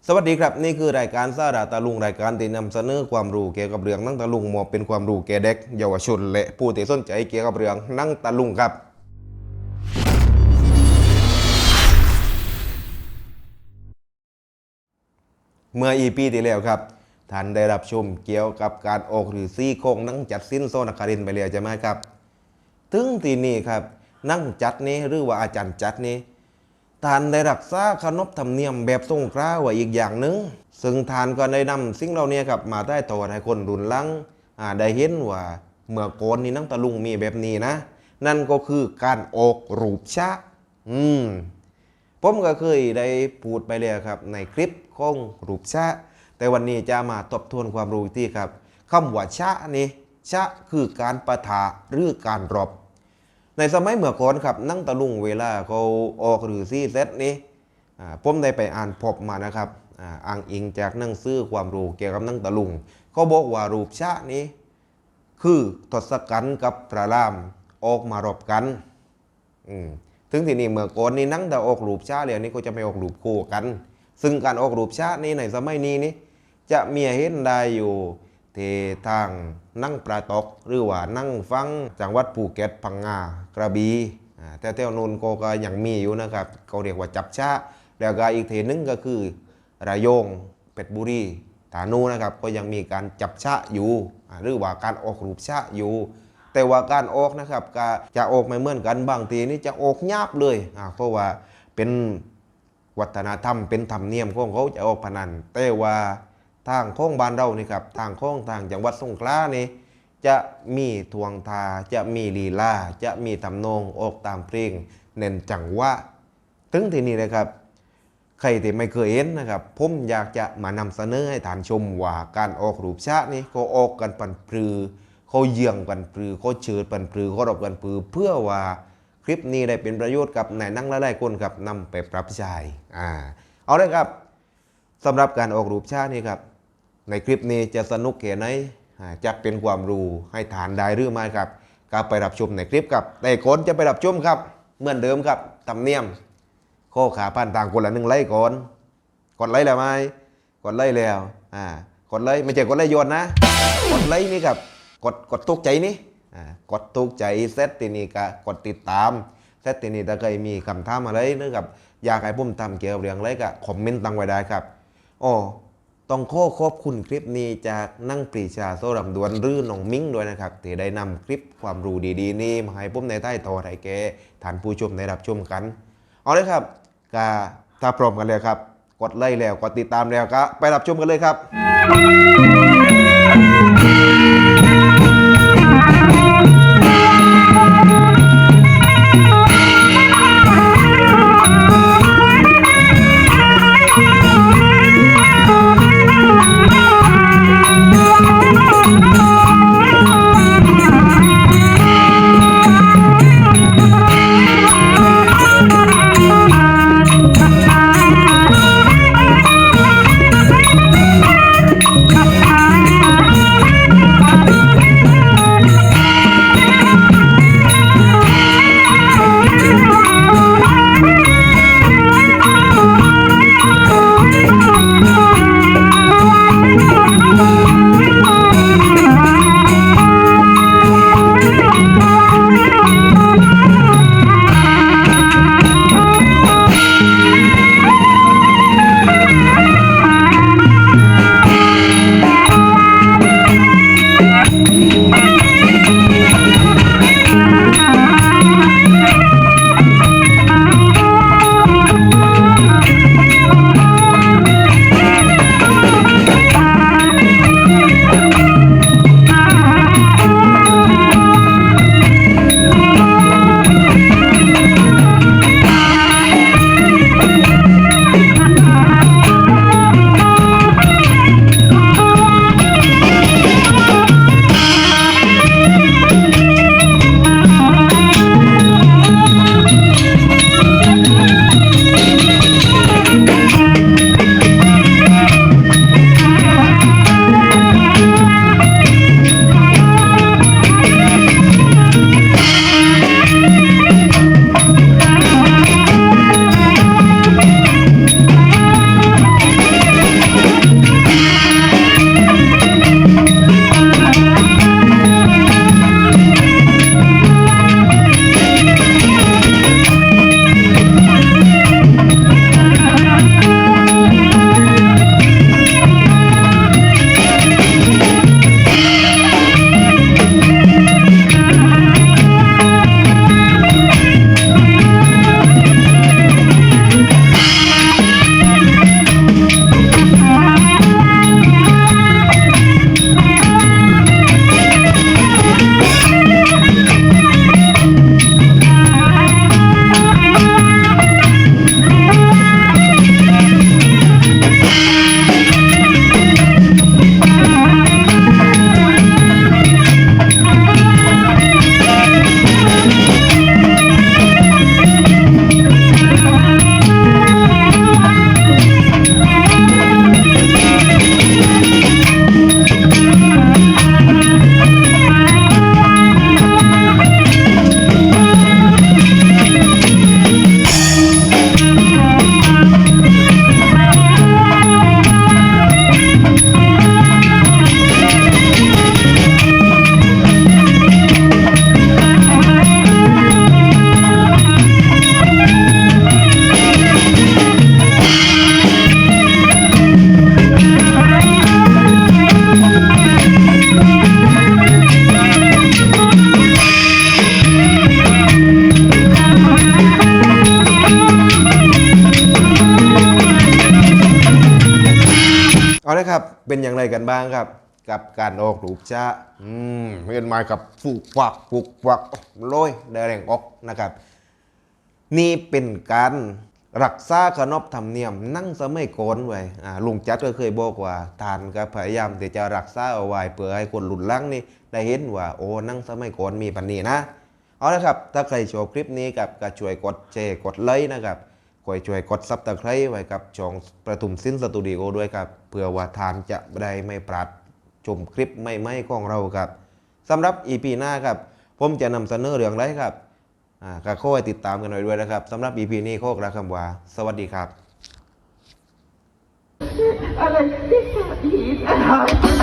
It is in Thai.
สวัสดีครับนี่คือรายการสาระตะลุงรายการที่นำเสนอความรู้เกี่ยวกับเรื่องนั่งตะลุงมอบเป็นความรู้แก่เด็กเยาวชนและผู้ที่สนใจเกี่ยวกับเรื่องนั่งตะลุงครับเมื่อปีที่แล้วครับท่านได้รับชมเกี่ยวกับการออกหรือซี่โครงนั่งจัดสิ้นโซนคารินไปแล้วใช่ไหมครับถึงที่นี่ครับนั่งจัดนี้หรือว่าอาจารย์จัดนี้ท่านได้รักษาขนบธรรมเนียมแบบทรงกล้าไว้อีกอย่างหนึ่งซึ่งท่านก็ได้นำสิ่งเหล่านี้ครับมาได้ต่อให้คนรุ่นหลังได้เห็นว่าเมื่อก่อนนี้นั่งตะลุงมีแบบนี้นะนั่นก็คือการออกรูปชะผมก็เคยได้พูดไปแล้วครับในคลิปของรูปชะแต่วันนี้จะมาทบทวนความรู้ที่ครับคำว่าชะนี่ชะคือการปะทะหรือการรบในสมัยเมื่อก่อนครับนั่งตะลุงเวลาเขาออกหรือซี่เซตนี้ผมได้ไปอ่านพบมานะครับอ้างอิงจากหนังสือความรู้เกี่ยวกับนั่งตะลุงเขาบอกว่ารูปชะนี้คือทศกัณฐ์กับพระรามออกมารบกันถึงที่นี่เมื่อก่อนนี้นั่งแต่ออกรูปชาเลยนี่ก็จะไม่ออกรูปคู่กันซึ่งการออกรูปชานี้ในสมัยนี้นี่จะมีเห็นได้อยู่ที่ทางนั่งปลาตกหรือว่านั่งฟังจังหวัดภูเก็ตพังงากระบี่แต่แถวนู้นก็ยังมีอยู่นะครับเขาเรียกว่าจับชาแล้วก็อีกทีนึงก็คือระยองเพชรบุรีฐานูนะครับก็ยังมีการจับชาอยู่หรือว่าการออกรูปชาอยู่แต่ว่าการออกนะครับก็จะออกไม่เหมือนกันบางทีนี่จะออกหยาบเลยเพราะว่าเป็นวัฒนธรรมเป็นธรรมเนียมของเขาจะออกพนันแต่ว่าทางของบ้านเรานี่ครับทางของทางจังหวัดสงขลานี่จะมีทวงทาจะมีลีลาจะมีทำนองออกตามเพลงเน้นจังหวะถึงที่นี่นะครับใครที่ไม่เคยเห็นนะครับผมอยากจะมานำเสนอให้ท่านชมว่าการออกรูปชาตินี่เขาออกกันปันปรือเขาเยี่ยงกันปรือเขาเชิดปันปรือเขารบกันปรือเพื่อว่าคลิปนี้ได้เป็นประโยชน์กับนายนั่งหลายๆคนครับนำไปปรับใช้เอาเลยครับสำหรับการออกรูปชาตินี่ครับในคลิปนี้จะสนุกแค่ไหนจะเป็นความรู้ให้ฐานได้หรือไม่ครับก็ไปรับชมในคลิปครับแต่ก่อนจะไปรับชมครับเหมือนเดิมครับธรรมเนียมข้อขาพันต่างคนละ1 ไลค์ก่อนกดไลค์แล้วไหมกดไลค์แล้วกดไลค์ไม่ใช่กดไลค์โยนนะกดไลค์นี่ครับกดถูกใจนี่กดถูกใจเซตที่นี่ก็กดติดตามเซตที่นี่ถ้าเคยมีคำถามอะไรนะครับอยากให้ผมทำเกี่ยวกับเรื่องอะไรก็คอมเมนต์ตั้งไว้ได้ครับต้องขอบคุณคลิปนี้จากนั่งปรีชาโซรำดวนหรือน้องมิ้งด้วยนะครับที่ได้นำคลิปความรู้ดีๆนี้มาให้ผมในใต้ต่อไทยแกท่านผู้ชมได้รับชมกันเอาเลยครับก็ถ้าพร้อมกันเลยครับกดไลค์แล้วกดติดตามแล้วก็ไปรับชมกันเลยครับ ละครับเป็นอย่างไรกันบ้างครับกับการออกรูปช้าเรียนมากับฟูกวักโรยได้แรงออกนะครับนี่เป็นการรักษาขนบธรรมเนียมนั่งสมัยก่อนไว้ลุงจัดก็เคยบอกว่าทานก็พยายามที่จะรักษาเอาไว้เพื่อให้คนหลุดลังนี่ได้เห็นว่าโอ้นั่งสมัยก่อนมีปันนี้นะเอาละครับถ้าใครชอบคลิปนี้กับก็ช่วยกดแชร์กดไลค์นะครับช่วยกดซับสไครต์ไว้กับช่องประทุมสินสตูดิโอด้วยครับเพื่อว่าทานจะได้ไม่พลาดชมคลิปใหม่ๆของเราครับสำหรับ EP หน้าครับผมจะนำเสนอเรื่องอะไรครับก็ขอให้ติดตามกันหน่อยด้วยนะครับสำหรับ EP นี้ขอกล่าวคำว่าสวัสดีครับ อะไรที่สาอี